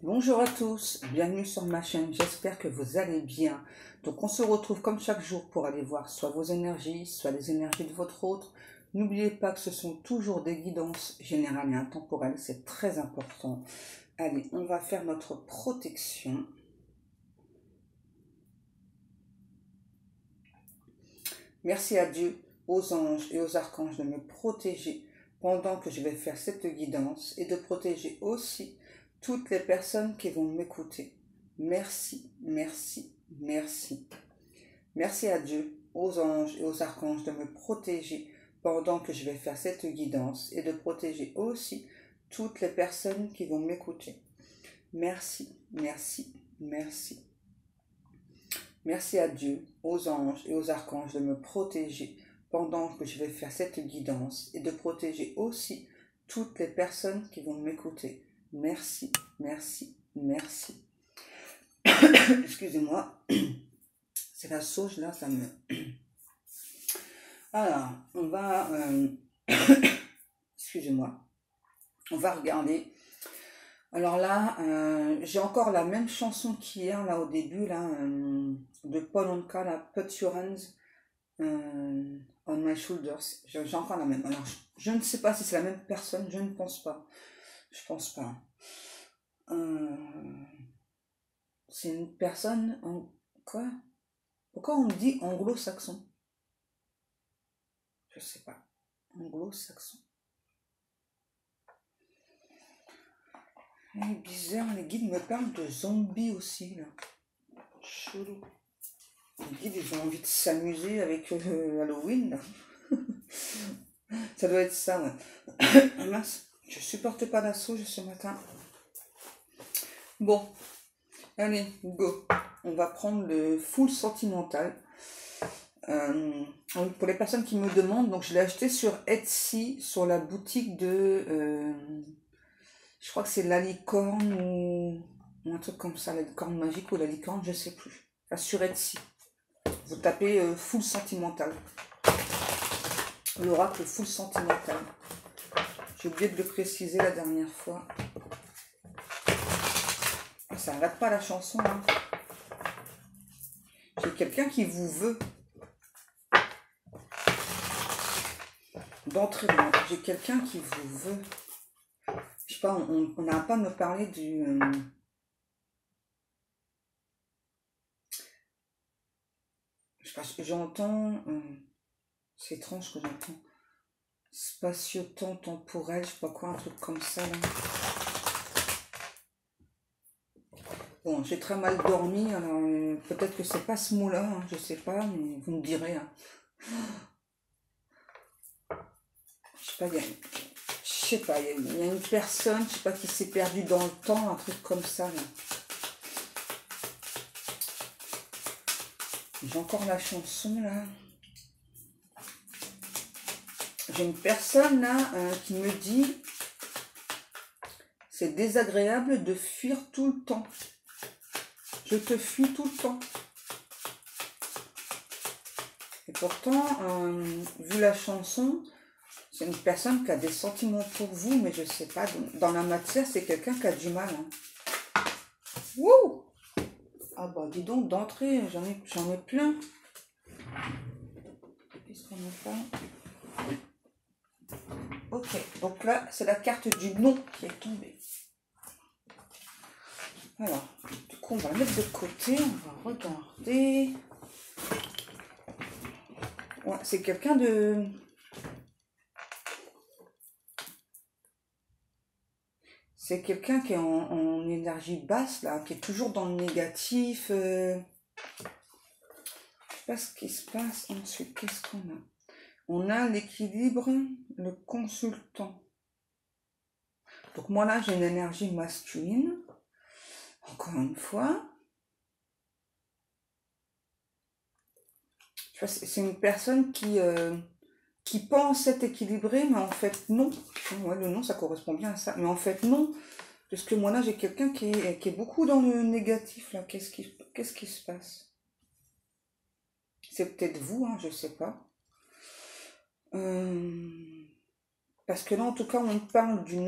Bonjour à tous, bienvenue sur ma chaîne, j'espère que vous allez bien. Donc on se retrouve comme chaque jour pour aller voir soit vos énergies, soit les énergies de votre autre. N'oubliez pas que ce sont toujours des guidances générales et intemporelles, c'est très important. Allez, on va faire notre protection. Merci à Dieu, aux anges et aux archanges de me protéger pendant que je vais faire cette guidance et de protéger aussi toutes les personnes qui vont m'écouter. Merci, merci, merci. Merci à Dieu, aux anges et aux archanges de me protéger pendant que je vais faire cette guidance et de protéger aussi toutes les personnes qui vont m'écouter. Merci, merci, merci. Merci à Dieu, aux anges et aux archanges de me protéger pendant que je vais faire cette guidance et de protéger aussi toutes les personnes qui vont m'écouter. Merci, merci, merci. Excusez-moi, c'est la sauge là, ça me... Alors, on va... Excusez-moi. On va regarder. Alors là, j'ai encore la même chanson qu'hier, là, au début, là, de Paul Anka, là, Put Your Hands on My Shoulders. J'ai encore la même. Alors, je ne sais pas si c'est la même personne, je ne pense pas. Je pense pas. C'est une personne en... Quoi? Pourquoi on dit anglo-saxon? Je sais pas. Anglo-saxon. C'est bizarre, les guides me parlent de zombies aussi, là. Chelou. Les guides, ils ont envie de s'amuser avec Halloween, là. Ça doit être ça, ouais. Mince, je supporte pas la sauge ce matin. Bon, allez, go. On va prendre le full sentimental. Pour les personnes qui me demandent, donc je l'ai acheté sur Etsy, sur la boutique de... je crois que c'est la licorne ou un truc comme ça, la licorne magique ou la licorne, je sais plus. Enfin, sur Etsy. Vous tapez full sentimental. L'oracle full sentimental. J'ai oublié de le préciser la dernière fois. Ah, ça n'arrête pas la chanson, hein. J'ai quelqu'un qui vous veut. D'entrée, j'ai quelqu'un qui vous veut. Je sais pas, on n'arrête pas de me parler du... je sais pas, j'entends... c'est étrange que j'entends. Spatio-temps temporel, je sais pas quoi, un truc comme ça, là. Bon, j'ai très mal dormi, alors peut-être que c'est pas ce mot-là, hein, je sais pas, mais vous me direz. Hein. Je sais pas, il y a une personne, je sais pas, qui s'est perdue dans le temps, un truc comme ça, là. J'ai encore la chanson, là. J'ai une personne, là, qui me dit « C'est désagréable de fuir tout le temps. Je te fuis tout le temps. » Et pourtant, vu la chanson, c'est une personne qui a des sentiments pour vous, mais je sais pas, dans la matière, c'est quelqu'un qui a du mal. Hein. Wouh! Ah bah dis donc, d'entrée, j'en ai plein. Qu'est-ce qu'on a fait? Ok, donc là, c'est la carte du non qui est tombée. Alors, du coup, on va la mettre de côté, on va regarder. Ouais, c'est quelqu'un de... C'est quelqu'un qui est en énergie basse, là, qui est toujours dans le négatif. Je sais pas ce qui se passe ensuite. Qu'est-ce qu'on a? On a l'équilibre, le consultant. Donc moi là, j'ai une énergie masculine. Encore une fois. C'est une personne qui pense être équilibrée, mais en fait non. Ouais, le non, ça correspond bien à ça. Mais en fait non. Parce que moi là, j'ai quelqu'un qui est beaucoup dans le négatif. Là, qu'est-ce qui se passe? C'est peut-être vous, hein, je sais pas. Parce que là, en tout cas, on parle d'une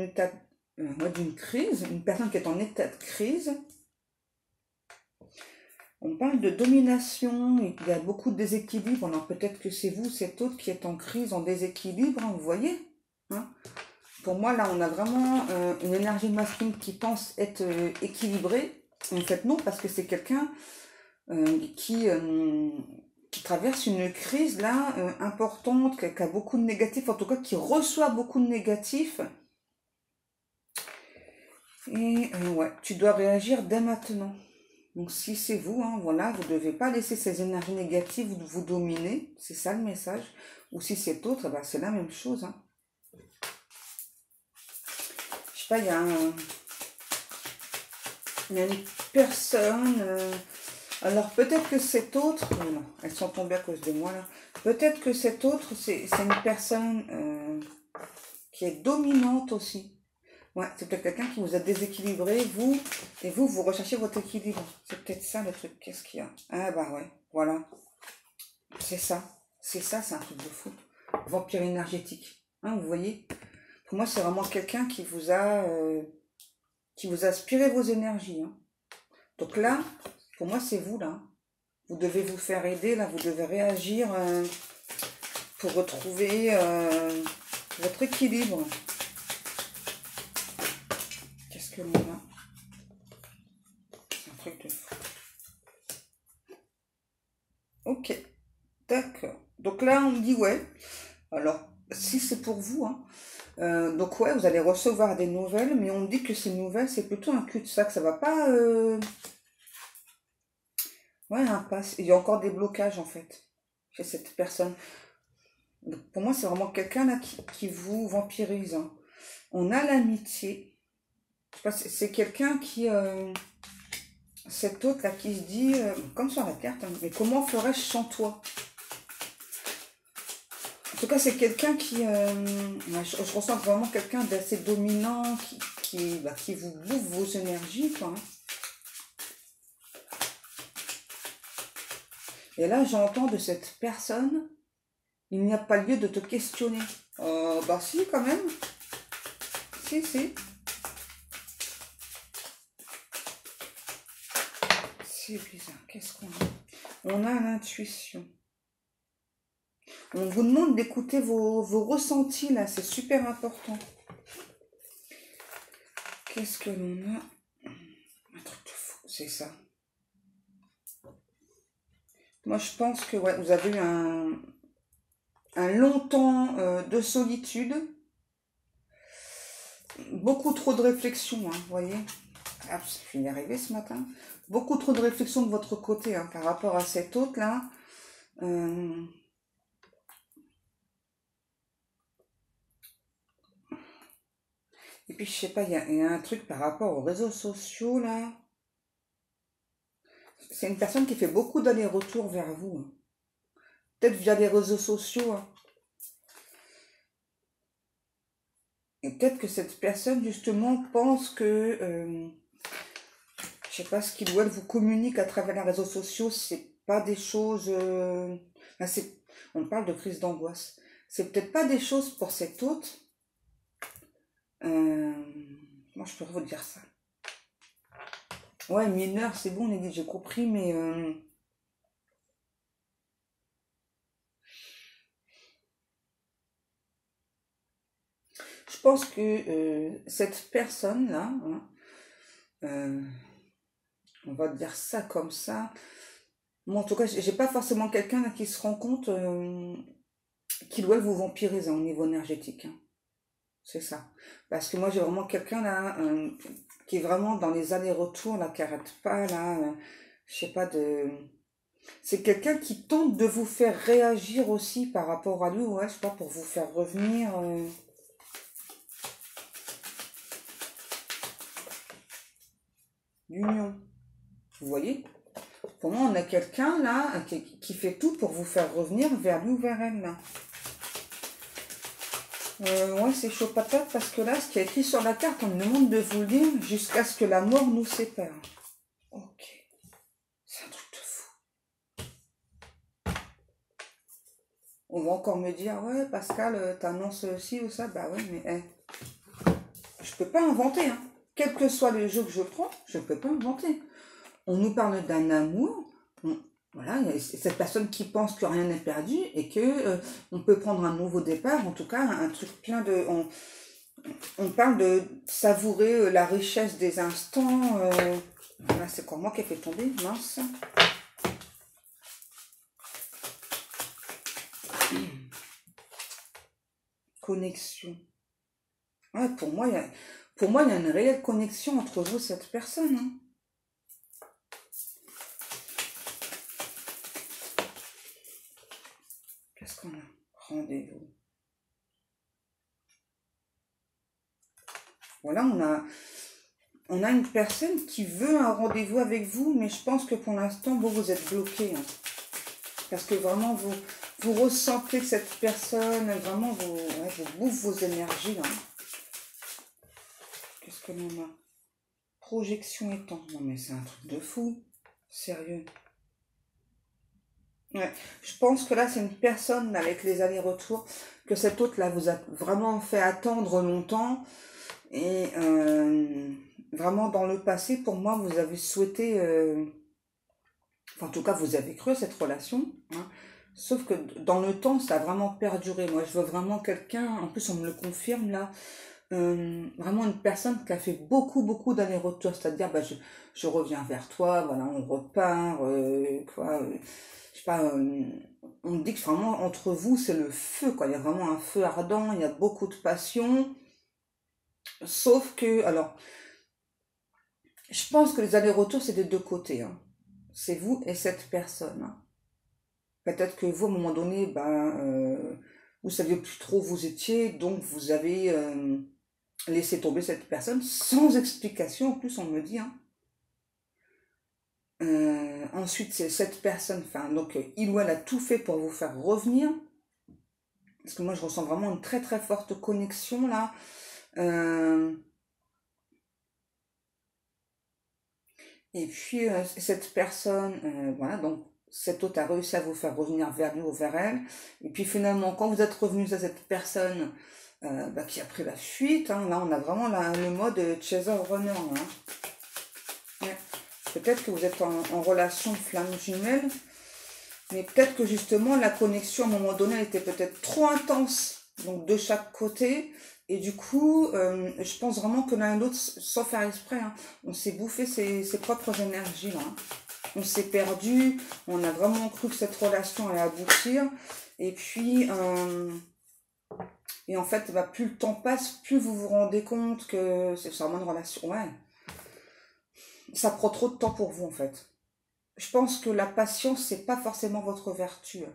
ouais, d'une crise, une personne qui est en état de crise. On parle de domination, il y a beaucoup de déséquilibre. Alors peut-être que c'est vous, cet autre qui est en crise, en déséquilibre, hein, vous voyez, hein. Pour moi, là, on a vraiment une énergie masculine qui pense être équilibrée. En fait, non, parce que c'est quelqu'un qui traverse une crise, là, importante, qui a beaucoup de négatifs, en tout cas, qui reçoit beaucoup de négatifs. Et ouais, tu dois réagir dès maintenant. Donc si c'est vous, hein, voilà, vous ne devez pas laisser ces énergies négatives vous dominer, c'est ça le message. Ou si c'est autre, bah, c'est la même chose. Hein. Je sais pas, il y a une personne, alors peut-être que cet autre, non, elles sont tombées à cause de moi là, peut-être que cet autre, c'est une personne qui est dominante aussi. Ouais, c'est peut-être quelqu'un qui vous a déséquilibré, vous, et vous recherchez votre équilibre. C'est peut-être ça le truc. Qu'est-ce qu'il y a? Ah bah ouais, voilà. C'est ça. C'est ça, c'est un truc de fou. Vampire énergétique. Hein, vous voyez? Pour moi, c'est vraiment quelqu'un qui vous a aspiré vos énergies. Hein. Donc là, pour moi, c'est vous là. Vous devez vous faire aider, là, vous devez réagir pour retrouver votre équilibre. Qu'est-ce que l'on a? C'est un truc de fou. Ok, d'accord. Donc là, on me dit, ouais, alors, si c'est pour vous, hein, donc ouais, vous allez recevoir des nouvelles, mais on me dit que ces nouvelles, c'est plutôt un cul-de-sac, ça va pas... Ouais, impasse. Il y a encore des blocages, en fait, chez cette personne. Donc, pour moi, c'est vraiment quelqu'un là qui vous vampirise. Hein. On a l'amitié. Je sais pas, c'est quelqu'un qui... cet autre là qui se dit, comme sur la carte, hein, mais comment ferais-je sans toi? En tout cas, c'est quelqu'un qui... je ressens vraiment quelqu'un d'assez dominant, qui vous bouffe vos énergies, quoi. Hein. Et là, j'entends de cette personne, il n'y a pas lieu de te questionner. Bah si, quand même. Si, si. C'est bizarre. Qu'est-ce qu'on a? On a l'intuition. On vous demande d'écouter vos ressentis, là. C'est super important. Qu'est-ce que l'on a? Un truc de fou, c'est ça. Moi, je pense que ouais, vous avez eu un long temps de solitude. Beaucoup trop de réflexion, hein, vous voyez. Ah, je vais y arriver ce matin. Beaucoup trop de réflexion de votre côté hein, par rapport à cet autre-là. Et puis, je sais pas, il y a un truc par rapport aux réseaux sociaux, là. C'est une personne qui fait beaucoup d'allers-retours vers vous. Hein. Peut-être via les réseaux sociaux. Hein. Et peut-être que cette personne, justement, pense que... je sais pas, ce qu'il ou elle vous communique à travers les réseaux sociaux, c'est pas des choses... on parle de crise d'angoisse. C'est peut-être pas des choses pour cet autre. Moi, je pourrais vous dire ça. Ouais, mineur, c'est bon, j'ai compris, mais... je pense que cette personne-là, hein, on va dire ça comme ça. Moi, en tout cas, j'ai pas forcément quelqu'un là qui se rend compte qu'il doit vous vampiriser au niveau énergétique. Hein. C'est ça. Parce que moi, j'ai vraiment quelqu'un là qui est vraiment dans les allers-retours, là, qui arrête pas, là, je sais pas de... C'est quelqu'un qui tente de vous faire réagir aussi par rapport à lui, ouais, je sais pas, pour vous faire revenir... l'union. Vous voyez? Pour moi, on a quelqu'un là qui fait tout pour vous faire revenir vers lui ou vers elle. Là. Ouais, c'est chaud patate parce que là, ce qui est écrit sur la carte, on me demande de vous lire jusqu'à ce que la mort nous sépare. Ok. C'est un truc de fou. On va encore me dire, ouais, Pascal, t'annonces ci ou ça. Bah ouais, mais... Je peux pas inventer, hein. Quel que soit le jeu que je prends, je ne peux pas inventer. On nous parle d'un amour, voilà, il y a cette personne qui pense que rien n'est perdu et que on peut prendre un nouveau départ, en tout cas un truc plein de... On parle de savourer la richesse des instants. Voilà, c'est quoi moi qui ai fait tomber, mince. Connexion. Ouais, pour moi, il y a une réelle connexion entre vous et cette personne. Hein. Qu'est-ce qu'on a? Rendez-vous. Voilà, on a une personne qui veut un rendez-vous avec vous, mais je pense que pour l'instant, vous êtes bloqué. Hein. Parce que vraiment, vous ressentez que cette personne, vraiment, vous bouffe vos énergies. Hein. Qu'est-ce que l'on a? Projection et temps. Non, mais c'est un truc de fou. Sérieux. Ouais. Je pense que là, c'est une personne avec les allers-retours, que cet autre-là vous a vraiment fait attendre longtemps. Et vraiment, dans le passé, pour moi, vous avez souhaité... enfin, en tout cas, vous avez cru à cette relation. Hein. Sauf que dans le temps, ça a vraiment perduré. Moi, je veux vraiment quelqu'un, en plus, on me le confirme là, vraiment une personne qui a fait beaucoup d'allers-retours. C'est-à-dire, bah, je reviens vers toi, voilà, on repart, je sais pas, on me dit que vraiment, entre vous, c'est le feu, quoi. Il y a vraiment un feu ardent, il y a beaucoup de passion. Sauf que, alors, je pense que les allers-retours, c'est des deux côtés. Hein. C'est vous et cette personne. Hein. Peut-être que vous, à un moment donné, vous saviez plus trop où vous étiez, donc vous avez laissé tomber cette personne sans explication. En plus, on me dit. Hein. Ensuite, c'est cette personne, enfin, donc il ou elle a tout fait pour vous faire revenir. Parce que moi, je ressens vraiment une très forte connexion là. Et puis, cette personne, voilà, donc cet autre a réussi à vous faire revenir vers lui ou vers elle. Et puis finalement, quand vous êtes revenu à cette personne qui a pris la fuite, hein, là on a vraiment le mode chaser-runner. Hein. Ouais. Peut-être que vous êtes en relation flamme jumelle, mais peut-être que justement la connexion à un moment donné elle était peut-être trop intense, donc de chaque côté. Et du coup, je pense vraiment que l'un et l'autre, sans faire exprès, hein, on s'est bouffé ses propres énergies. Là, hein. On s'est perdu, on a vraiment cru que cette relation allait aboutir. Et puis, et en fait, plus le temps passe, plus vous vous rendez compte que c'est vraiment une relation. Ouais, ça prend trop de temps pour vous en fait. Je pense que la patience, c'est pas forcément votre vertu. Hein.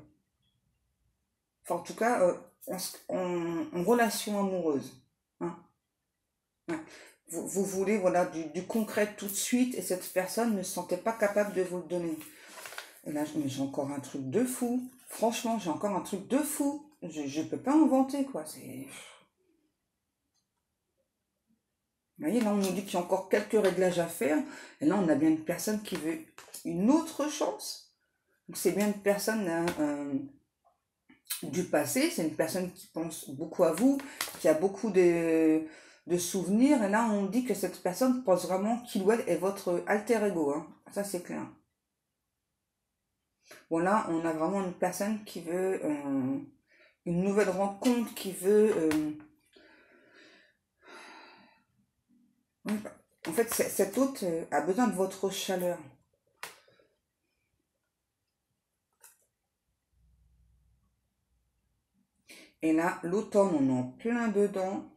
Enfin, en tout cas, en relation amoureuse. Hein. Ouais. Vous voulez voilà, du concret tout de suite et cette personne ne se sentait pas capable de vous le donner. Et là, j'ai encore un truc de fou. Franchement, j'ai encore un truc de fou. Je ne peux pas inventer, quoi. Vous voyez, là, on nous dit qu'il y a encore quelques réglages à faire. Et là, on a bien une personne qui veut une autre chance. Donc, c'est bien une personne du passé. C'est une personne qui pense beaucoup à vous, qui a beaucoup de souvenirs. Et là, on dit que cette personne pense vraiment qu'il ou elle est votre alter ego. Hein. Ça, c'est clair. Bon, là, on a vraiment une personne qui veut une nouvelle rencontre, qui veut... en fait, cet hôte a besoin de votre chaleur. Et là, l'automne, on est en plein dedans.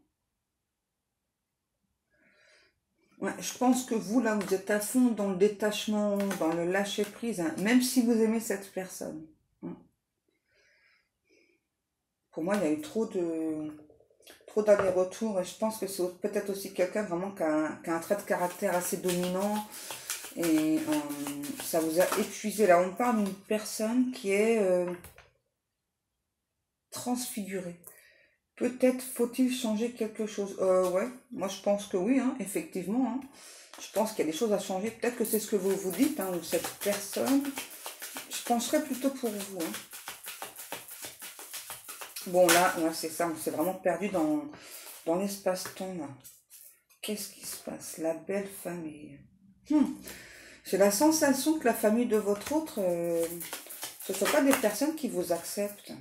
Ouais, je pense que vous, là, vous êtes à fond dans le détachement, dans le lâcher-prise, hein, même si vous aimez cette personne. Hein. Pour moi, il y a eu trop d'allers-retours et je pense que c'est peut-être aussi quelqu'un vraiment qui a un trait de caractère assez dominant et ça vous a épuisé. Là, on parle d'une personne qui est transfigurée. Peut-être faut-il changer quelque chose. Ouais, moi je pense que oui, hein, effectivement. Hein. Je pense qu'il y a des choses à changer. Peut-être que c'est ce que vous vous dites, hein, ou cette personne. Je penserais plutôt pour vous. Hein. Bon, là, ouais, c'est ça, on s'est vraiment perdu dans l'espace-temps. Qu'est-ce qui se passe? La belle famille. J'ai la sensation que la famille de votre autre, ce ne sont pas des personnes qui vous acceptent.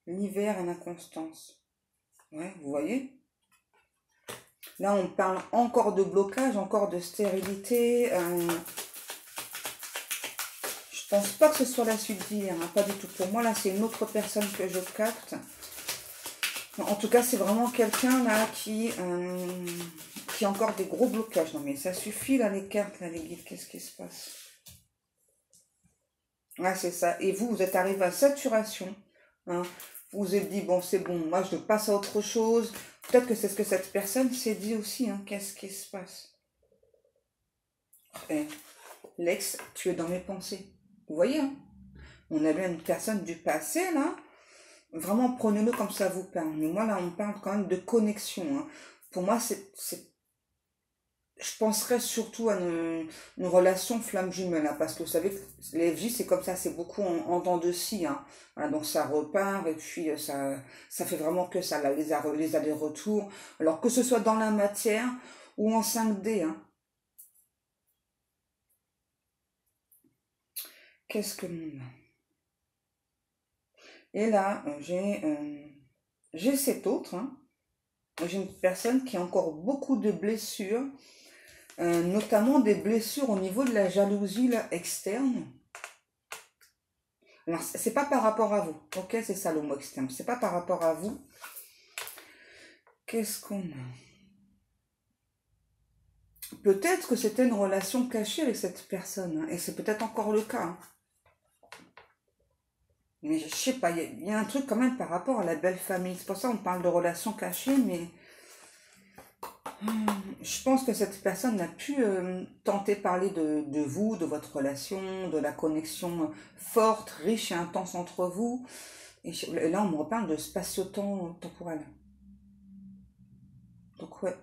L'hiver et l'inconstance. Ouais, vous voyez? Là, on parle encore de blocage, encore de stérilité. Je pense pas que ce soit la suite d'hier, hein, pas du tout. Pour moi, là, c'est une autre personne que je capte. En tout cas, c'est vraiment quelqu'un là qui a encore des gros blocages. Non, mais ça suffit, là, les cartes, là, les guides. Qu'est-ce qui se passe? Ouais, c'est ça. Et vous êtes arrivé à saturation. Hein. Vous vous êtes dit, bon, c'est bon, moi, je passe à autre chose. Peut-être que c'est ce que cette personne s'est dit aussi. Hein. Qu'est-ce qui se passe? L'ex, tu es dans mes pensées. Vous voyez, hein? On a bien une personne du passé, là. Vraiment, prenez-le comme ça vous parle. Mais moi, là, on parle quand même de connexion. Hein. Pour moi, je penserais surtout à une relation flamme jumelle. Hein, parce que vous savez, que les FJ, c'est comme ça, c'est beaucoup en dents de scie. Hein. Voilà, donc, ça repart et puis ça fait vraiment que ça, là, les allers-retours. Alors, que ce soit dans la matière ou en 5D. Hein. Qu'est-ce que l'on a? Et là, j'ai cet autre. Hein. J'ai une personne qui a encore beaucoup de blessures, notamment des blessures au niveau de la jalousie là, externe. Alors, c'est pas par rapport à vous, ok? C'est ça le mot externe. C'est pas par rapport à vous. Qu'est-ce qu'on a? Peut-être que c'était une relation cachée avec cette personne, hein, et c'est peut-être encore le cas. Hein. Mais je sais pas, il y a un truc quand même par rapport à la belle famille. C'est pour ça qu'on parle de relations cachées, mais je pense que cette personne a pu tenter parler de vous, de votre relation, de la connexion forte, riche et intense entre vous. Et là, on me reparle de spatio-temps temporel. Donc ouais,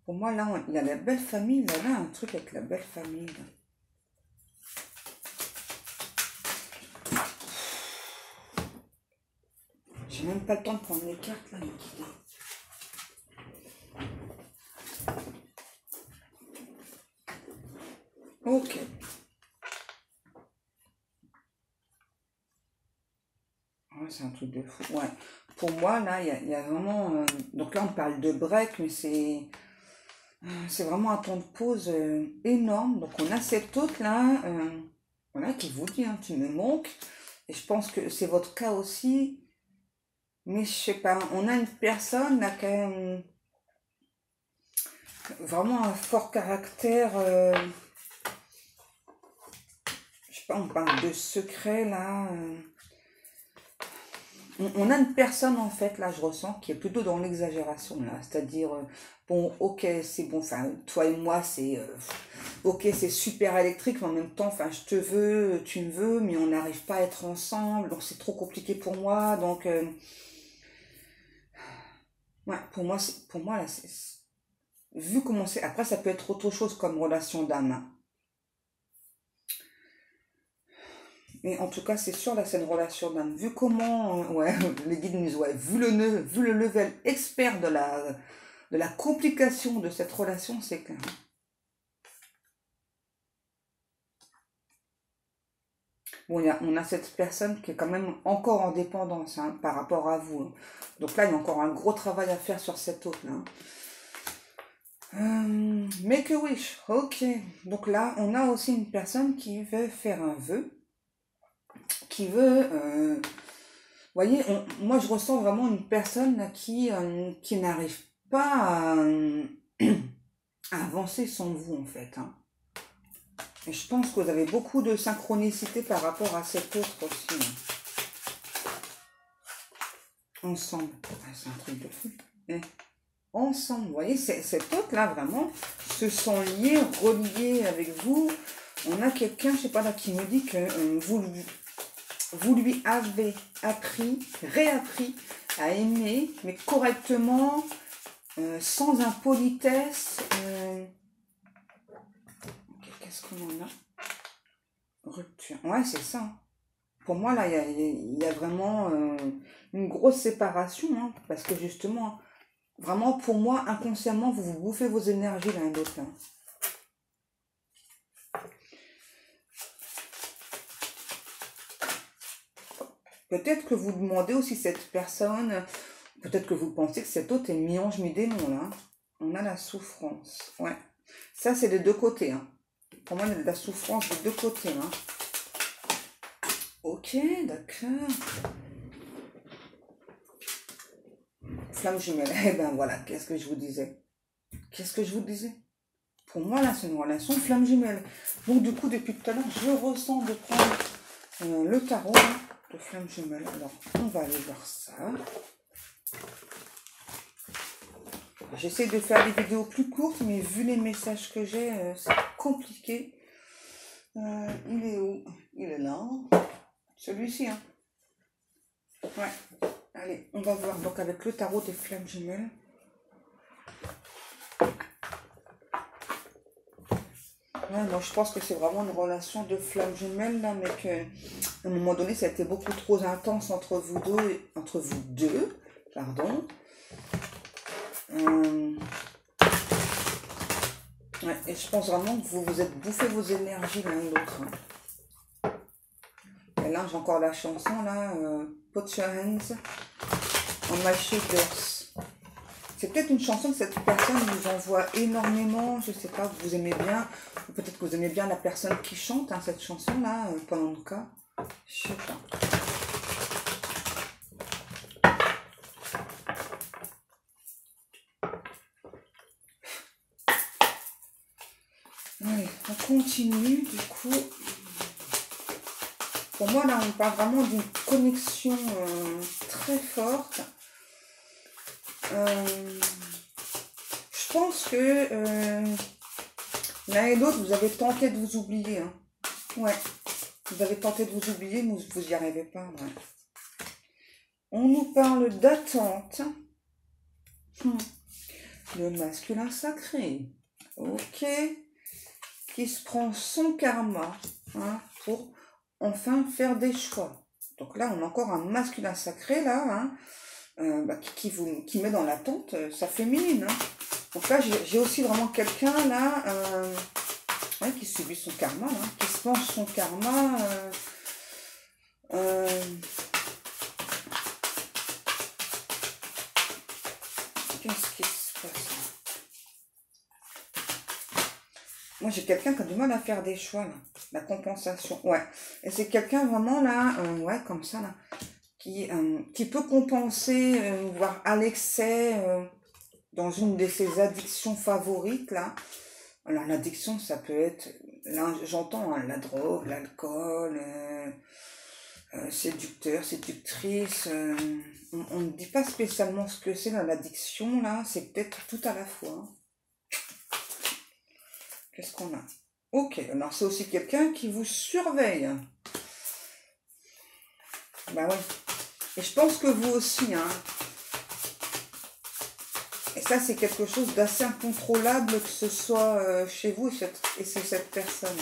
pour moi, là, il y a la belle famille. Là, un truc avec la belle famille. Là. J'ai même pas le temps de prendre les cartes, là, les guides. Ok. Ouais, c'est un truc de fou. Ouais. Pour moi, là, il y a vraiment... donc là, on parle de break, mais c'est vraiment un temps de pause énorme. Donc on a cette autre là, voilà, qui vous dit, hein, tu me manques. Et je pense que c'est votre cas aussi. Mais je sais pas, on a une personne là qui a vraiment un fort caractère. Je sais pas, on parle de secret là. On a une personne en fait, là je ressens, qui est plutôt dans l'exagération là, c'est-à-dire, bon ok c'est bon, enfin toi et moi c'est, ok c'est super électrique, mais en même temps, enfin je te veux, tu me veux, mais on n'arrive pas à être ensemble, donc c'est trop compliqué pour moi, donc, ouais, pour moi là, vu comment c'est, après ça peut être autre chose comme relation d'âme, hein. Mais en tout cas, c'est sûr, là, c'est une relation d'âme. Vu comment, ouais, les guides nous disent, ouais, vu le level expert de la complication de cette relation, c'est que... Bon, on a cette personne qui est quand même encore en dépendance hein, par rapport à vous. Hein. Donc là, il y a encore un gros travail à faire sur cette autre. Là. Make a wish, ok. Donc là, on a aussi une personne qui veut faire un vœu, qui veut... vous voyez, moi je ressens vraiment une personne là, qui n'arrive pas à avancer sans vous en fait. Hein. Et je pense que vous avez beaucoup de synchronicité par rapport à cet autre aussi. Hein. Ensemble. Ah, c'est un truc de fou. Et ensemble, vous voyez, cet autre là vraiment se sont liés, reliés avec vous. On a quelqu'un, je sais pas là, qui me dit que vous lui avez appris, réappris à aimer, mais correctement, sans impolitesse. Qu'est-ce qu'on en a? Rupture. Ouais, c'est ça. Pour moi, là, il y a vraiment une grosse séparation, hein, parce que justement, Vraiment, pour moi, inconsciemment, vous vous bouffez vos énergies l'un et l'autre. Hein. Peut-être que vous demandez aussi cette personne, peut-être que vous pensez que cet autre est mi-ange, mi-démon, là. On a la souffrance, ouais. Ça, c'est des deux côtés, hein. Pour moi, il y a de la souffrance des deux côtés, hein. Ok, d'accord. Flamme jumelle, eh ben voilà, qu'est-ce que je vous disais? Qu'est-ce que je vous disais? Pour moi, là, c'est une relation flamme jumelle. Donc, du coup, depuis tout à l'heure, je ressens de prendre le tarot, hein, de flamme jumelle. Alors, on va aller voir ça. J'essaie de faire des vidéos plus courtes, mais vu les messages que j'ai, c'est compliqué. Il est où? Il est là. Celui-ci, hein. Ouais. Allez, on va voir donc avec le tarot des flammes jumelles. Ouais, moi je pense que c'est vraiment une relation de flammes jumelles là, mais qu'à un moment donné ça a été beaucoup trop intense entre vous deux, pardon. Ouais, et je pense vraiment que vous vous êtes bouffé vos énergies l'un et l'autre. Hein. Et là j'ai encore la chanson là, Put Your Hands on My Shoulders. C'est peut-être une chanson que cette personne vous envoie énormément, je sais pas, vous aimez bien, ou peut-être que vous aimez bien la personne qui chante hein, cette chanson-là, pendant le cas, je sais pas. Allez, on continue, du coup. Pour moi, là, on parle vraiment d'une connexion très forte. Je pense que l'un et l'autre, vous avez tenté de vous oublier. Hein. Ouais, vous avez tenté de vous oublier, mais vous n'y arrivez pas. Ouais. On nous parle d'attente. Le masculin sacré. Ok. Qui se prend son karma hein, pour enfin faire des choix. Donc là, on a encore un masculin sacré, là, hein, qui met dans l'attente sa féminine. Hein. Donc là, j'ai aussi vraiment quelqu'un, là, ouais, qui subit son karma, là, qui se pense son karma. Qu'est-ce qui se passe? Moi, j'ai quelqu'un qui a du mal à faire des choix, là. La compensation, ouais. Et c'est quelqu'un vraiment, là, ouais, comme ça, là, qui peut compenser, voire à l'excès, dans une de ses addictions favorites, là. Alors, l'addiction, ça peut être, là, j'entends, hein, la drogue, l'alcool, séducteur, séductrice. On ne dit pas spécialement ce que c'est, l'addiction, là. C'est peut-être tout à la fois. Hein. Qu'est-ce qu'on a? Ok, alors c'est aussi quelqu'un qui vous surveille. Bah ouais. Et je pense que vous aussi, hein. Et ça, c'est quelque chose d'assez incontrôlable que ce soit chez vous et c'est cette personne.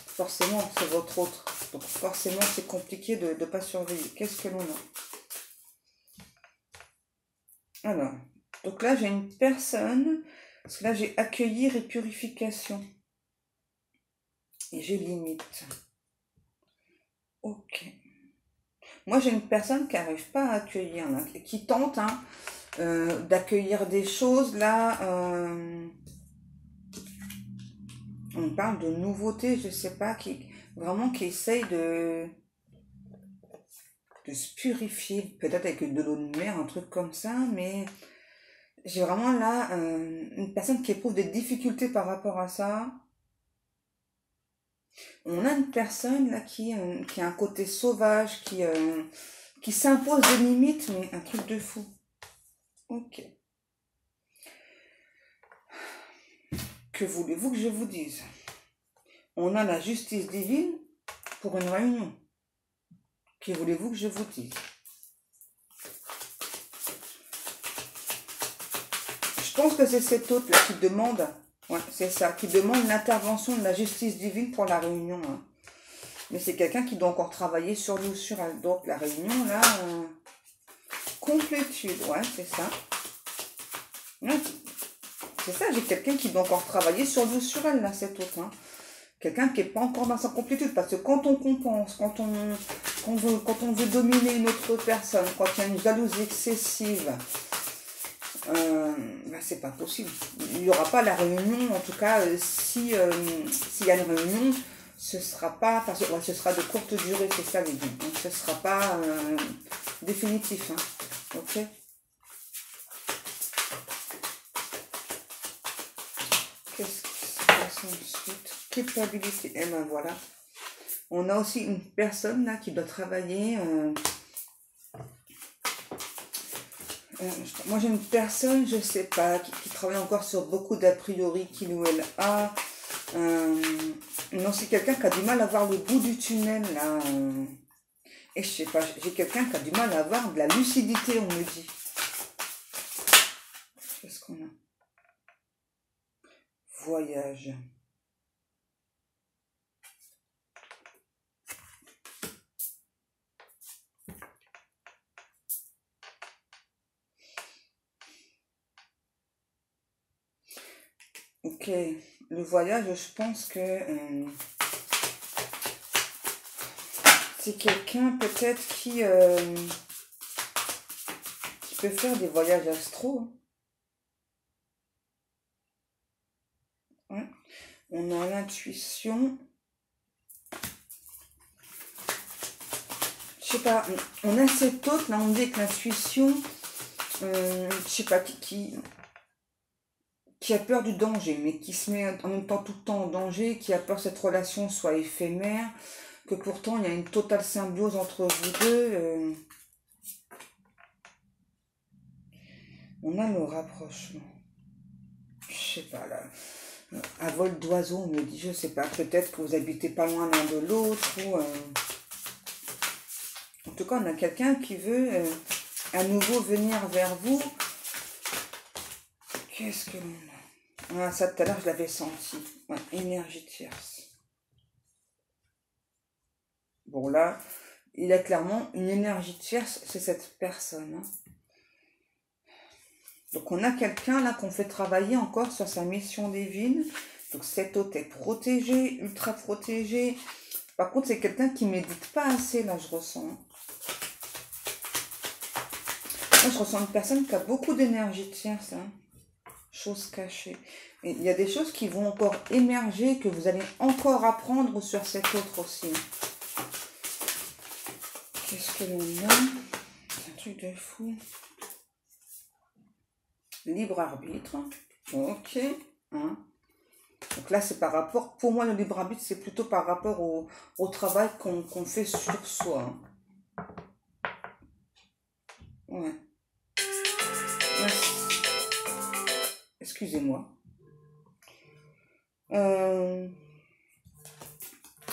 Forcément, c'est votre autre. Donc forcément, c'est compliqué de ne pas surveiller. Qu'est-ce que l'on a? Alors, donc là, j'ai une personne... Parce que là, j'ai accueillir et purification. Et j'ai limite. Ok. Moi, j'ai une personne qui n'arrive pas à accueillir, là, qui tente hein, d'accueillir des choses. Là, on parle de nouveautés, je sais pas, qui essaye de se purifier. Peut-être avec de l'eau de mer, un truc comme ça, mais... J'ai vraiment là une personne qui éprouve des difficultés par rapport à ça. On a une personne là qui a un côté sauvage, qui s'impose des limites, mais un truc de fou. Ok. Que voulez-vous que je vous dise? On a la justice divine pour une réunion. Que voulez-vous que je vous dise? Je pense que c'est cet autre là qui demande, ouais, c'est ça, qui demande l'intervention de la justice divine pour la réunion. Hein. Mais c'est quelqu'un qui doit encore travailler sur nous, sur donc la réunion là. complétude, ouais, c'est ça. Ouais, c'est ça, j'ai quelqu'un qui doit encore travailler sur lui ou sur elle, là, cette autre. Hein. Quelqu'un qui n'est pas encore dans sa complétude. Parce que quand on compense, quand on veut dominer une autre personne, quand il y a une jalousie excessive, ben c'est pas possible. Il n'y aura pas la réunion, en tout cas, s'il y a une réunion, ce sera pas, parce que ouais, ce sera de courte durée, c'est ça les deux. Donc ce sera pas définitif. Hein. Ok. Qu'est-ce qui se passe ensuite? Culpabilité. Et ben voilà. On a aussi une personne là qui doit travailler. Moi j'ai une personne, je sais pas, qui travaille encore sur beaucoup d'a priori qu'il ou elle a. Non, c'est quelqu'un qui a du mal à voir le bout du tunnel là. Et je sais pas, j'ai quelqu'un qui a du mal à avoir de la lucidité, on me dit. Qu'est-ce qu'on a? Voyage. Ok, le voyage, je pense que c'est quelqu'un peut-être qui peut faire des voyages astro. Hein. Ouais. On a l'intuition. Je sais pas, on a cette autre, là on dit que l'intuition, je sais pas, qui a peur du danger, mais qui se met en même temps tout le temps en danger, qui a peur que cette relation soit éphémère, que pourtant il y a une totale symbiose entre vous deux. On a le rapprochement. Je sais pas, là. À vol d'oiseau, on me dit, je sais pas, peut-être que vous habitez pas loin l'un de l'autre, ou... En tout cas, on a quelqu'un qui veut à nouveau venir vers vous. Qu'est-ce que l'on a? Ah, ça tout à l'heure, je l'avais senti. Ouais, énergie tierce. Bon, là, il a clairement une énergie tierce, c'est cette personne. Hein. Donc, on a quelqu'un là qu'on fait travailler encore sur sa mission divine. Donc, cet hôte est protégé, ultra protégé. Par contre, c'est quelqu'un qui médite pas assez, là, je ressens. Moi, je ressens une personne qui a beaucoup d'énergie tierce. Hein. Choses cachées. Et il y a des choses qui vont encore émerger, que vous allez encore apprendre sur cet autre aussi. Qu'est-ce que l'on a? C'est un truc de fou. Libre arbitre. Ok. Hein. Donc là, c'est par rapport... Pour moi, le libre arbitre, c'est plutôt par rapport au travail qu'on fait sur soi. Ouais. Excusez-moi.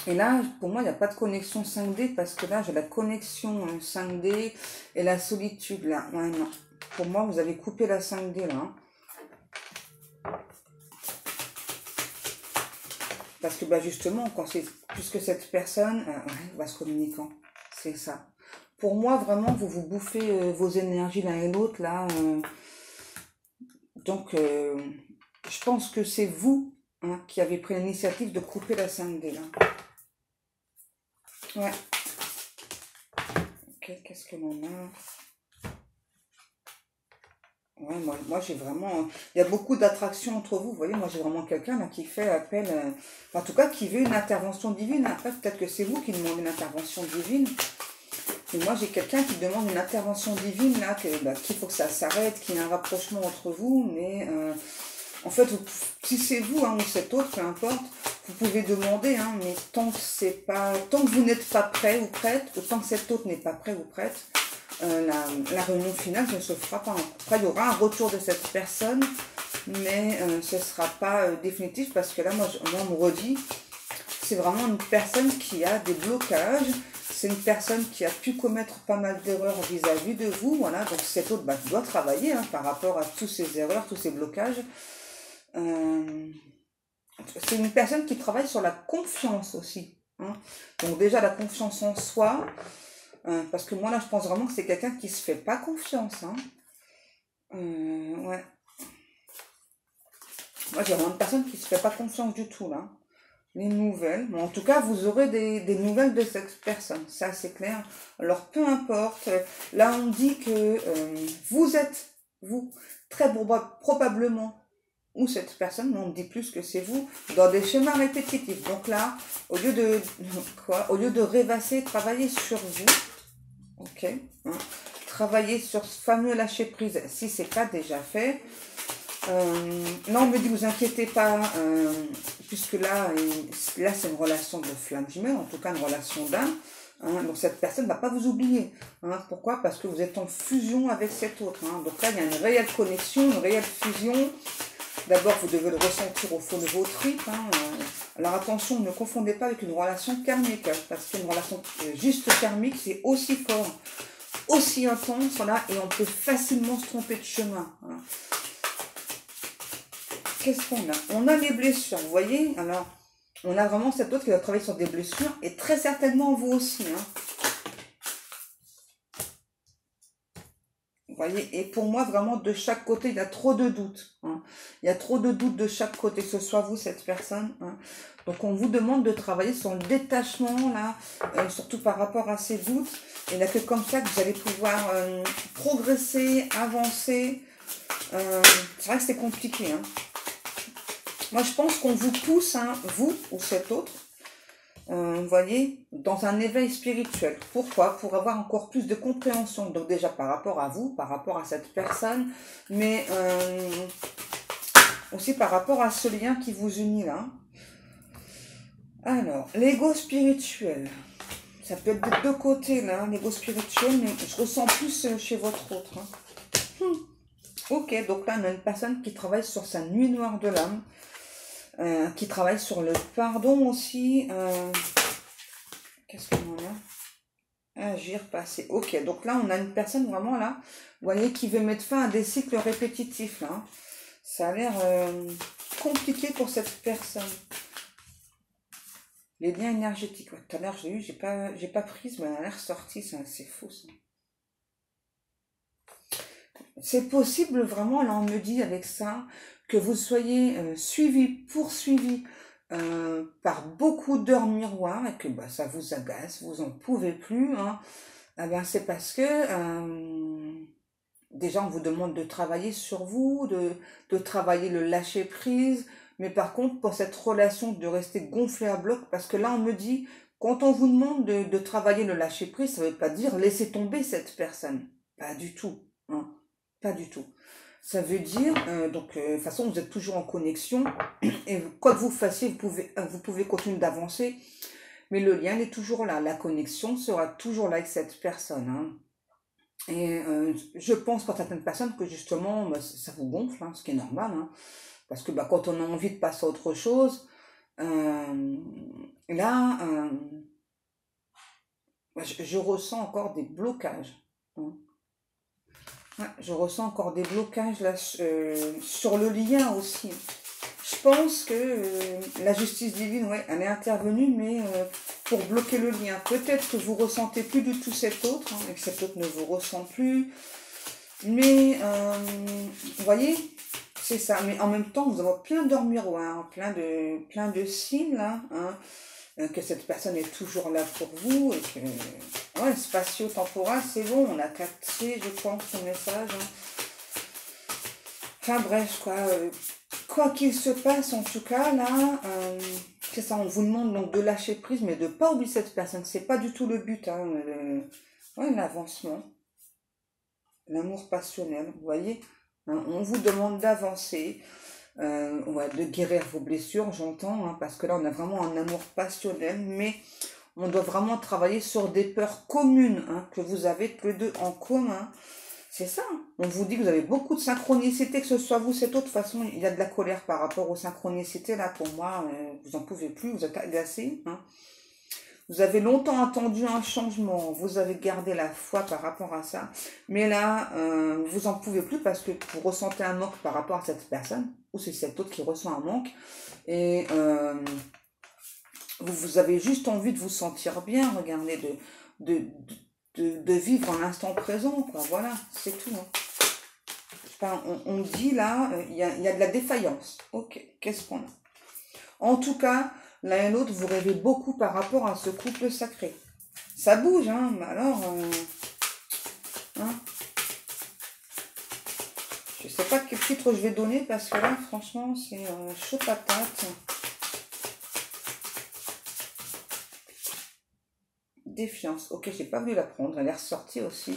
Et là, pour moi, il n'y a pas de connexion 5D parce que là, j'ai la connexion 5D et la solitude là. Ouais, non. Pour moi, vous avez coupé la 5D là. Hein. Parce que bah, justement, quand c'est plus que cette personne, ouais, va se communiquant. C'est ça. Pour moi, vraiment, vous vous bouffez vos énergies l'un et l'autre là. Donc, je pense que c'est vous hein, qui avez pris l'initiative de couper la 5D là. Ouais. Ok, qu'est-ce que l'on a? Ouais, moi j'ai vraiment... Il y a beaucoup d'attractions entre vous. Vous voyez, moi j'ai vraiment quelqu'un là qui fait appel... en tout cas, qui veut une intervention divine. Après, peut-être que c'est vous qui demandez une intervention divine. Et moi j'ai quelqu'un qui demande une intervention divine là, qu'il faut que ça s'arrête, qu'il y ait un rapprochement entre vous. Mais en fait, si c'est vous hein, ou cet autre, peu importe, vous pouvez demander. Hein, mais tant que vous n'êtes pas prêt ou prête, ou tant que cet autre n'est pas prêt ou prête, la réunion finale ne se fera pas. Après, il y aura un retour de cette personne, mais ce ne sera pas définitif parce que là, moi on me redit, c'est vraiment une personne qui a des blocages, c'est une personne qui a pu commettre pas mal d'erreurs vis-à-vis de vous, voilà, donc cet autre doit travailler hein, par rapport à tous ces erreurs, tous ces blocages. C'est une personne qui travaille sur la confiance aussi. Hein. Donc déjà la confiance en soi, Parce que moi, là, je pense vraiment que c'est quelqu'un qui se fait pas confiance. Hein. Ouais. Moi, j'ai vraiment une personne qui se fait pas confiance du tout, là. Les nouvelles. Mais en tout cas, vous aurez des nouvelles de cette personne. Ça, c'est clair. Alors, peu importe. Là, on dit que vous êtes, vous, très probablement, ou cette personne, mais on me dit plus que c'est vous, dans des schémas répétitifs. Donc là, au lieu de, quoi, au lieu de rêvasser, travailler sur vous, ok, hein, travailler sur ce fameux lâcher prise, si c'est pas déjà fait. Là, on me dit, vous inquiétez pas, puisque là c'est une relation de flamme jumelle, en tout cas une relation d'âme. Hein, donc cette personne ne va pas vous oublier. Hein, pourquoi? Parce que vous êtes en fusion avec cet autre. Hein. Donc là, il y a une réelle connexion, une réelle fusion. D'abord, vous devez le ressentir au fond de vos tripes. Hein. Alors attention, ne confondez pas avec une relation karmique, parce qu'une relation juste karmique, c'est aussi fort, aussi intense, là, et on peut facilement se tromper de chemin. Hein. Qu'est-ce qu'on a? On a les blessures, vous voyez? Alors, on a vraiment cet autre qui va travailler sur des blessures, et très certainement vous aussi. Hein. Vous voyez? Et pour moi, vraiment, de chaque côté, il y a trop de doutes. Hein. Il y a trop de doutes de chaque côté, que ce soit vous, cette personne. Hein. Donc, on vous demande de travailler sur le détachement, là, surtout par rapport à ces doutes. Et il n'y a que comme ça que vous allez pouvoir progresser, avancer. C'est vrai que c'est compliqué. Hein. Moi, je pense qu'on vous pousse, hein, vous ou cet autre, vous voyez, dans un éveil spirituel. Pourquoi? Pour avoir encore plus de compréhension. Donc déjà par rapport à vous, par rapport à cette personne, mais aussi par rapport à ce lien qui vous unit là. Alors, l'ego spirituel. Ça peut être de deux côtés là, l'ego spirituel, mais je ressens plus chez votre autre. Hein. Ok, donc là on a une personne qui travaille sur sa nuit noire de l'âme. Qui travaille sur le pardon aussi. Qu'est-ce qu'on a? Agir, passer. Ok, donc là, on a une personne vraiment là, vous voyez, qui veut mettre fin à des cycles répétitifs. Là. Ça a l'air compliqué pour cette personne. Les liens énergétiques. Ouais, tout à l'heure, j'ai eu, j'ai pas prise, mais elle a l'air sortie, c'est faux ça. C'est possible vraiment, là on me dit avec ça, que vous soyez suivi, poursuivi par beaucoup d'heures miroirs et que bah, ça vous agace, vous en pouvez plus. Hein. Eh ben, c'est parce que déjà on vous demande de travailler sur vous, de travailler le lâcher prise, mais par contre pour cette relation de rester gonflé à bloc, parce que là on me dit, quand on vous demande de travailler le lâcher prise, ça ne veut pas dire laisser tomber cette personne, pas du tout. Hein. Pas du tout. Ça veut dire, de toute façon, vous êtes toujours en connexion et quoi que vous fassiez, vous pouvez continuer d'avancer, mais le lien est toujours là. La connexion sera toujours là avec cette personne. Hein. Et je pense pour certaines personnes que justement, bah, ça vous gonfle, hein, ce qui est normal. Hein, parce que bah, quand on a envie de passer à autre chose, là, je ressens encore des blocages. Hein. Ouais, je ressens encore des blocages là, sur le lien aussi. Je pense que la justice divine, ouais, elle est intervenue, mais pour bloquer le lien. Peut-être que vous ressentez plus du tout cet autre, hein, et que cet autre ne vous ressent plus. Mais, vous voyez, c'est ça. Mais en même temps, vous avez plein d'heures miroirs, plein de signes, là, hein, que cette personne est toujours là pour vous, et que, ouais, spatio-temporel, c'est bon, on a capté, je pense, ce message. Hein. Enfin bref, quoi qu'il se passe, en tout cas, là, c'est ça, on vous demande donc de lâcher prise, mais de ne pas oublier cette personne, c'est pas du tout le but, hein, ouais, l'avancement, l'amour passionnel, vous voyez, hein, on vous demande d'avancer, ouais, de guérir vos blessures, j'entends, hein, parce que là, on a vraiment un amour passionnel, mais on doit vraiment travailler sur des peurs communes, hein, que vous avez tous les deux en commun. C'est ça. Hein. On vous dit que vous avez beaucoup de synchronicité, que ce soit vous, cette autre façon, il y a de la colère par rapport aux synchronicités. Là, pour moi, vous en pouvez plus, vous êtes agacé. Hein. Vous avez longtemps attendu un changement, vous avez gardé la foi par rapport à ça. Mais là, vous en pouvez plus parce que vous ressentez un manque par rapport à cette personne, ou c'est cette autre qui ressent un manque. Et vous avez juste envie de vous sentir bien, regardez, de vivre en l'instant présent, quoi. Voilà, c'est tout. Hein. Enfin, on dit là, il y a de la défaillance. Ok, qu'est-ce qu'on a? En tout cas, l'un et l'autre, vous rêvez beaucoup par rapport à ce couple sacré. Ça bouge, hein, mais alors... hein, je sais pas quel titre je vais donner, parce que là, franchement, c'est chaud patate. Défiance. Ok, j'ai pas voulu la prendre, elle est ressortie aussi.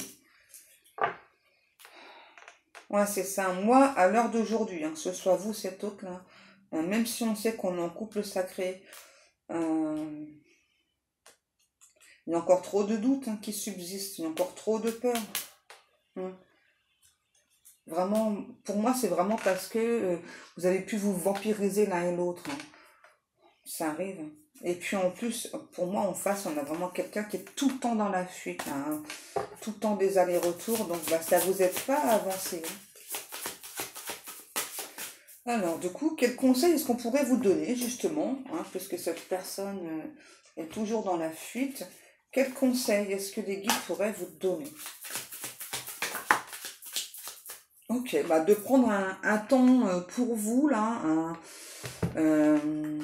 Ouais, c'est ça. Moi, à l'heure d'aujourd'hui, hein, que ce soit vous, cet autre-là, même si on sait qu'on est en couple sacré, euh, il y a encore trop de doutes hein, qui subsistent, il y a encore trop de peur. Hein. Vraiment, pour moi, c'est vraiment parce que vous avez pu vous vampiriser l'un et l'autre. Hein. Ça arrive. Hein. Et puis en plus, pour moi, en face, on a vraiment quelqu'un qui est tout le temps dans la fuite. Hein. Tout le temps des allers-retours. Donc, bah, ça vous aide pas à avancer. Hein. Alors, du coup, quel conseil est-ce qu'on pourrait vous donner, justement, hein, puisque cette personne est toujours dans la fuite? Quel conseil est-ce que les guides pourraient vous donner? Ok, bah de prendre un temps pour vous, là, euh,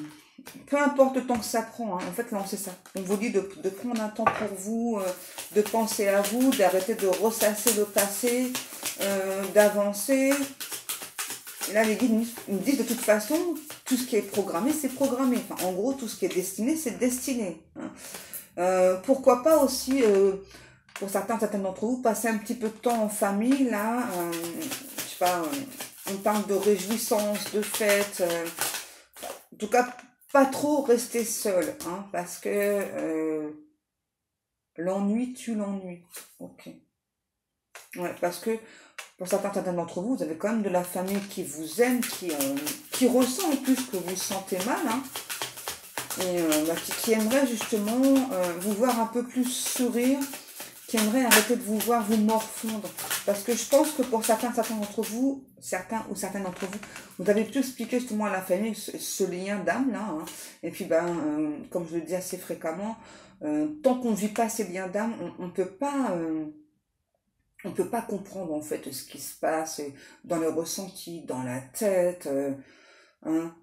peu importe le temps que ça prend, hein, en fait, non, c'est ça. On vous dit de prendre un temps pour vous, de penser à vous, d'arrêter de ressasser le passé, d'avancer. Et là, les guides me disent de toute façon, tout ce qui est programmé, c'est programmé. Enfin, en gros, tout ce qui est destiné, c'est destiné. Hein. Pourquoi pas aussi, pour certains d'entre vous, passer un petit peu de temps en famille, là, je sais pas, on parle de réjouissance, de fête, en tout cas, pas trop rester seul, hein, parce que l'ennui tue l'ennui. Ok. Ouais, parce que pour certains d'entre vous, vous avez quand même de la famille qui vous aime, qui ressent en plus que vous sentez mal, hein, et bah, qui aimerait justement vous voir un peu plus sourire, qui aimerait arrêter de vous voir vous morfondre. Parce que je pense que pour certains d'entre vous, certaines d'entre vous, vous avez pu expliquer justement à la famille ce lien d'âme là. Hein. Et puis ben, comme je le dis assez fréquemment, tant qu'on ne vit pas ces liens d'âme, on ne peut pas comprendre en fait ce qui se passe dans le ressenti, dans la tête. Hein.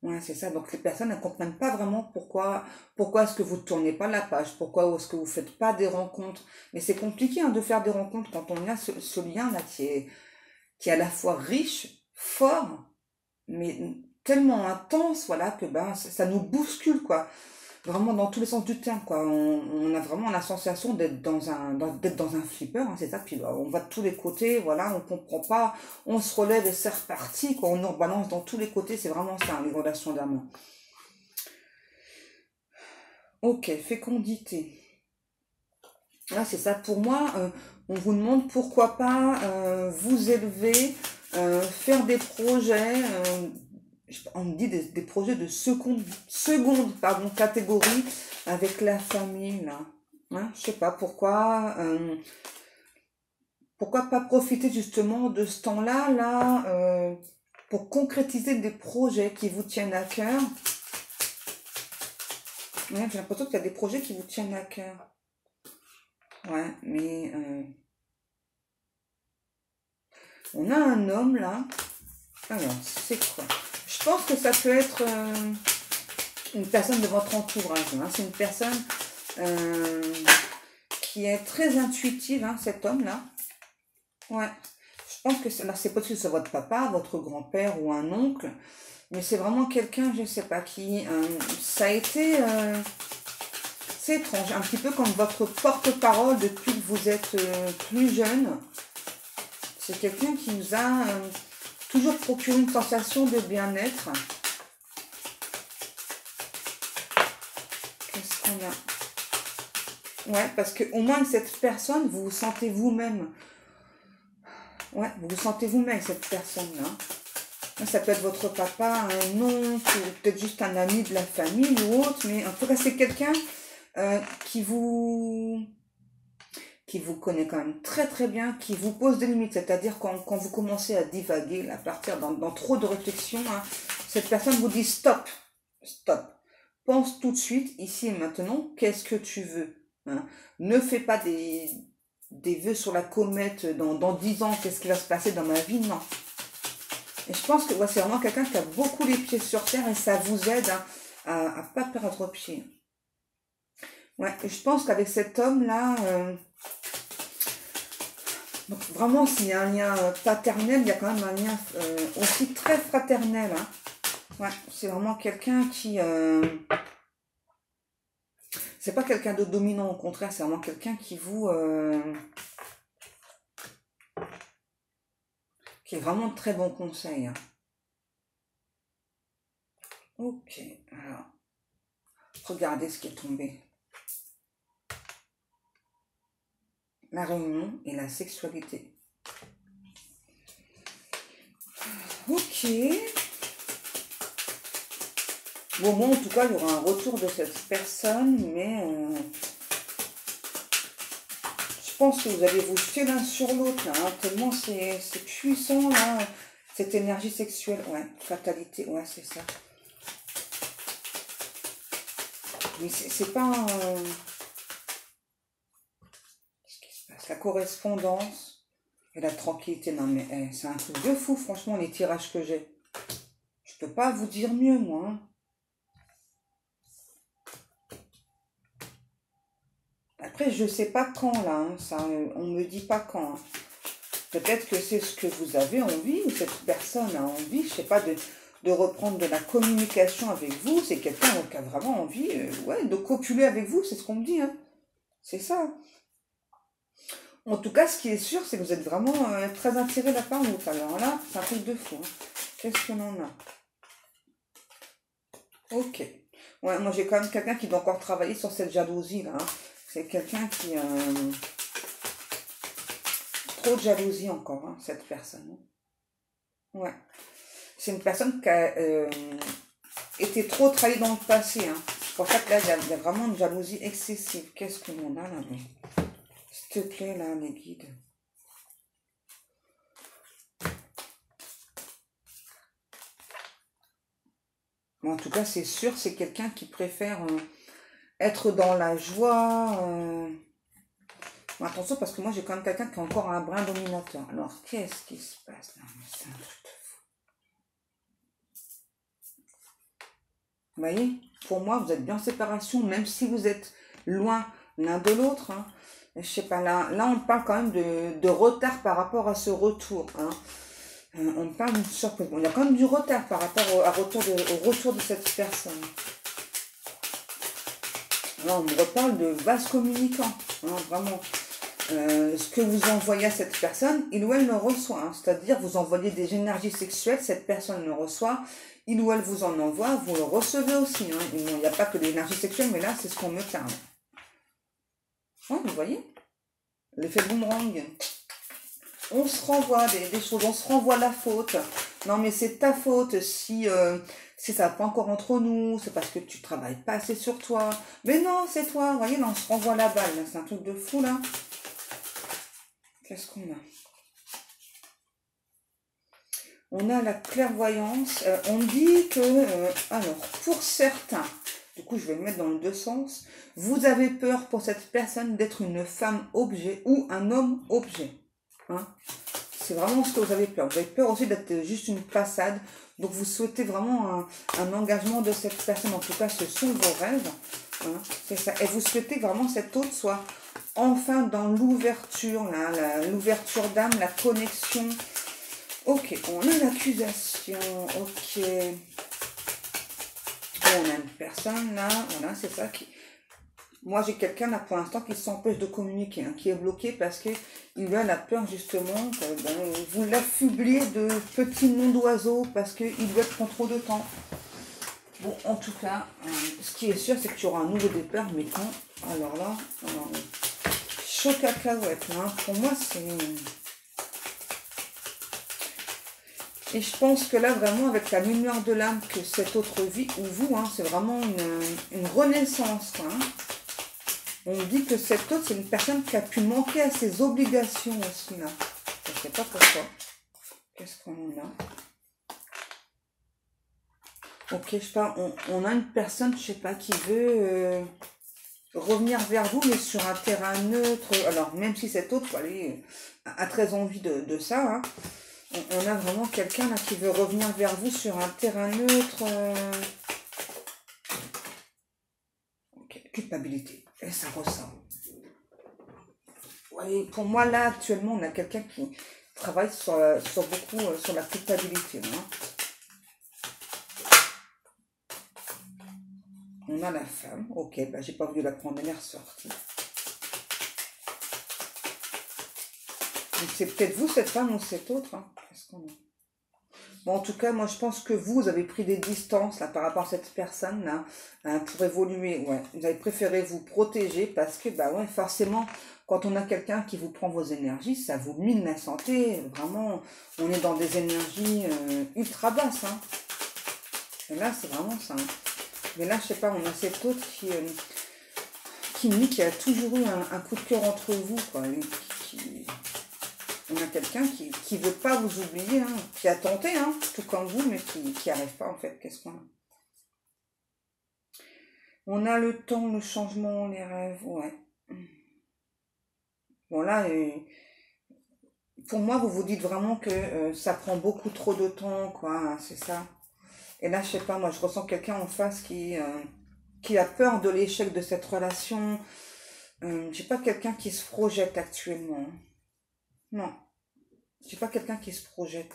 Ouais, c'est ça. Donc les personnes ne comprennent pas vraiment pourquoi est-ce que vous ne tournez pas la page, pourquoi est-ce que vous ne faites pas des rencontres. Mais c'est compliqué hein, de faire des rencontres quand on a ce lien-là qui est à la fois riche, fort, mais tellement intense, voilà, que ben, ça nous bouscule, quoi. Vraiment dans tous les sens du terme, quoi. On a vraiment la sensation d'être d'être dans un flipper, hein, c'est ça. Puis on va de tous les côtés, voilà, on comprend pas, on se relève et c'est reparti, quoi. On nous rebalance dans tous les côtés, c'est vraiment ça, hein, les relations d'amour. Ok, fécondité. Là, c'est ça. Pour moi, on vous demande pourquoi pas vous élever, faire des projets. On me dit des projets de seconde pardon, catégorie avec la famille là. Hein, je sais pas pourquoi pas profiter justement de ce temps-là là pour concrétiser des projets qui vous tiennent à cœur. Ouais, j'ai l'impression qu'il y a des projets qui vous tiennent à cœur. Ouais, mais on a un homme là. Alors, c'est quoi? Je pense que ça peut être une personne de votre entourage. Hein. C'est une personne euh, qui est très intuitive, hein, cet homme-là. Ouais. Je pense que c'est possible que c'est votre papa, votre grand-père ou un oncle. Mais c'est vraiment quelqu'un, je ne sais pas qui. Ça a été... c'est étrange. Un petit peu comme votre porte-parole depuis que vous êtes plus jeune. C'est quelqu'un qui vous a toujours procuré une sensation de bien-être. Qu'est-ce qu'on a? Ouais, parce que au moins cette personne, vous vous sentez vous-même. Ouais, vous vous sentez vous-même avec cette personne-là. Ça peut être votre papa, un oncle, ou peut-être juste un ami de la famille ou autre, mais en tout cas c'est quelqu'un qui vous connaît quand même très très bien, qui vous pose des limites, c'est-à-dire quand vous commencez à divaguer, à partir dans trop de réflexions, hein, cette personne vous dit stop, stop, pense tout de suite, ici et maintenant, qu'est-ce que tu veux? Hein. Ne fais pas des vœux sur la comète dans 10 ans, qu'est-ce qui va se passer dans ma vie, non. Et je pense que ouais, c'est vraiment quelqu'un qui a beaucoup les pieds sur terre et ça vous aide hein, à ne pas perdre pied. Ouais, et je pense qu'avec cet homme-là, donc vraiment s'il y a un lien paternel, il y a quand même un lien aussi très fraternel. Hein. Ouais, c'est vraiment quelqu'un qui... c'est pas quelqu'un de dominant, au contraire, c'est vraiment quelqu'un qui vous... qui est vraiment de très bons conseils. Hein. Ok, alors, regardez ce qui est tombé. La réunion et la sexualité. Ok. Bon, moi, en tout cas, il y aura un retour de cette personne, mais je pense que vous allez vous jeter l'un sur l'autre, là, hein, tellement c'est puissant, là, cette énergie sexuelle. Ouais, fatalité, ouais, c'est ça. Mais c'est pas... ce qui se passe, la correspondance et la tranquillité. Non, mais c'est un truc de fou, franchement, les tirages que j'ai. Je peux pas vous dire mieux, moi, hein. Après, je sais pas quand, là, hein, ça, on me dit pas quand. Hein. Peut-être que c'est ce que vous avez envie, ou cette personne a envie, je sais pas, de reprendre de la communication avec vous. C'est quelqu'un qui a vraiment envie, ouais, de copuler avec vous, c'est ce qu'on me dit, hein. C'est ça. En tout cas, ce qui est sûr, c'est que vous êtes vraiment très attiré par l'autre. Alors là, c'est un truc de fou. Hein. Qu'est-ce qu'on en a? Ok. Ouais, moi j'ai quand même quelqu'un qui doit encore travailler sur cette jalousie là. Hein. C'est quelqu'un qui a trop de jalousie encore, hein, cette personne. Ouais. C'est une personne qui a été trop trahie dans le passé. Hein. C'est pour ça que là, il y a vraiment une jalousie excessive. Qu'est-ce que l'on a là? S'il te plaît, là, les guides. Bon, en tout cas, c'est sûr, c'est quelqu'un qui préfère être dans la joie. Bon, attention, parce que moi, j'ai quand même quelqu'un qui a encore un brin dominateur. Alors, qu'est-ce qui se passe là? C'est un truc de fou. Vous voyez, pour moi, vous êtes bien en séparation, même si vous êtes loin l'un de l'autre. Hein. Je sais pas, là, on parle quand même de retard par rapport à ce retour. Hein. On parle d'une surprise. Bon, il y a quand même du retard par rapport au retour de cette personne. Là, on me reparle de vase communicant. Hein, vraiment. Ce que vous envoyez à cette personne, il ou elle le reçoit. Hein. C'est-à-dire, vous envoyez des énergies sexuelles, cette personne le reçoit. Il ou elle vous en envoie, vous le recevez aussi. Hein. Il n'y a pas que de l'énergie sexuelle, mais là, c'est ce qu'on me parle. Ouais, vous voyez? L'effet boomerang. On se renvoie des choses, on se renvoie la faute. Non, mais c'est ta faute si ça va pas encore entre nous, c'est parce que tu travailles pas assez sur toi. Mais non, c'est toi, vous voyez, là, on se renvoie la balle, c'est un truc de fou, là. Qu'est-ce qu'on a? On a la clairvoyance. On dit que, alors, pour certains, du coup, je vais le mettre dans le deux sens, vous avez peur pour cette personne d'être une femme objet ou un homme objet. Hein? C'est vraiment ce que vous avez peur. Vous avez peur aussi d'être juste une façade. Donc, vous souhaitez vraiment un engagement de cette personne. En tout cas, ce sont vos rêves. Hein? C'est ça. Et vous souhaitez vraiment que cet autre soit enfin dans l'ouverture, l'ouverture d'âme, la connexion. Ok, on a l'accusation. Ok. Et on a une personne là. Voilà, c'est ça qui... Moi, j'ai quelqu'un là pour l'instant qui s'empêche de communiquer, hein, qui est bloqué parce qu'il a la peur justement que vous l'affubliez de petits noms d'oiseaux parce qu'il doit être prendre trop de temps. Bon, en tout cas, ce qui est sûr, c'est que tu auras un nouveau départ, mais quand? Alors là, chaud cacahuète, hein, pour moi, c'est... Et je pense que là, vraiment, avec la lumière de l'âme que cette autre vie, ou vous, hein, c'est vraiment une renaissance, quoi, hein. On dit que cette autre, c'est une personne qui a pu manquer à ses obligations aussi, là. Je ne sais pas pourquoi. Qu'est-ce qu'on a? Ok, je sais pas, on a une personne, je sais pas, qui veut revenir vers vous, mais sur un terrain neutre. Alors, même si cet autre, allez, a très envie de ça, hein, on a vraiment quelqu'un là qui veut revenir vers vous sur un terrain neutre. Ok, culpabilité, et ça ressort. Ouais, pour moi, là, actuellement, on a quelqu'un qui travaille beaucoup sur la culpabilité. Hein. On a la femme. Ok, bah, j'ai pas voulu la prendre, elle est ressortie. C'est peut-être vous, cette femme, ou cet autre. Hein. Qu'est-ce qu'on a? Bon, en tout cas, moi, je pense que vous avez pris des distances là, par rapport à cette personne-là hein, pour évoluer. Ouais. Vous avez préféré vous protéger parce que, bah ouais, forcément, quand on a quelqu'un qui vous prend vos énergies, ça vous mine la santé. Vraiment, on est dans des énergies ultra basses. Hein. Et là, c'est vraiment ça. Hein. Mais là, je sais pas, on a cet autre qui me dit qu'il y a toujours eu un coup de cœur entre vous, quoi. On a quelqu'un qui veut pas vous oublier, hein, qui a tenté, hein, tout comme vous, mais qui arrive pas, en fait. Qu'est-ce qu'on a? On a le temps, le changement, les rêves, ouais. Bon, là, pour moi, vous vous dites vraiment que ça prend beaucoup trop de temps, quoi, hein, c'est ça. Et là, je sais pas, moi, je ressens quelqu'un en face qui a peur de l'échec de cette relation. J'ai pas quelqu'un qui se projette actuellement. Non, j'ai pas quelqu'un qui se projette.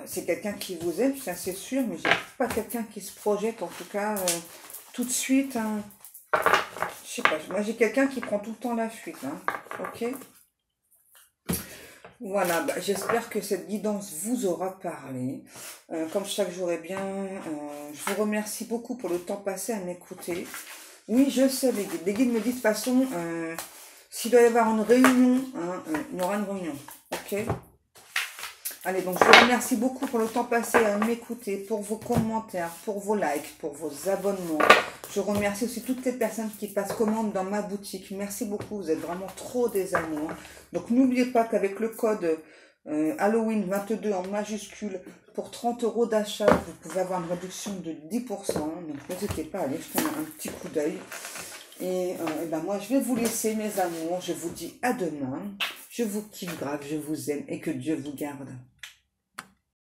C'est quelqu'un qui vous aime, ça c'est sûr, mais j'ai pas quelqu'un qui se projette, en tout cas, tout de suite. Hein. Je sais pas, moi j'ai quelqu'un qui prend tout le temps la fuite. Hein. Ok. Voilà, bah, j'espère que cette guidance vous aura parlé. Comme chaque jour est bien, je vous remercie beaucoup pour le temps passé à m'écouter. Oui, je sais, les guides me disent de toute façon, s'il doit y avoir une réunion, hein, il y aura une réunion. Ok. Allez, donc je vous remercie beaucoup pour le temps passé à m'écouter, pour vos commentaires, pour vos likes, pour vos abonnements. Je remercie aussi toutes les personnes qui passent commande dans ma boutique. Merci beaucoup, vous êtes vraiment trop des amours. Donc n'oubliez pas qu'avec le code Halloween 22 en majuscule, pour 30 € d'achat, vous pouvez avoir une réduction de 10%. Donc n'hésitez pas à aller jeter un petit coup d'œil. Et ben moi, je vais vous laisser, mes amours. Je vous dis à demain. Je vous kiffe grave, je vous aime et que Dieu vous garde.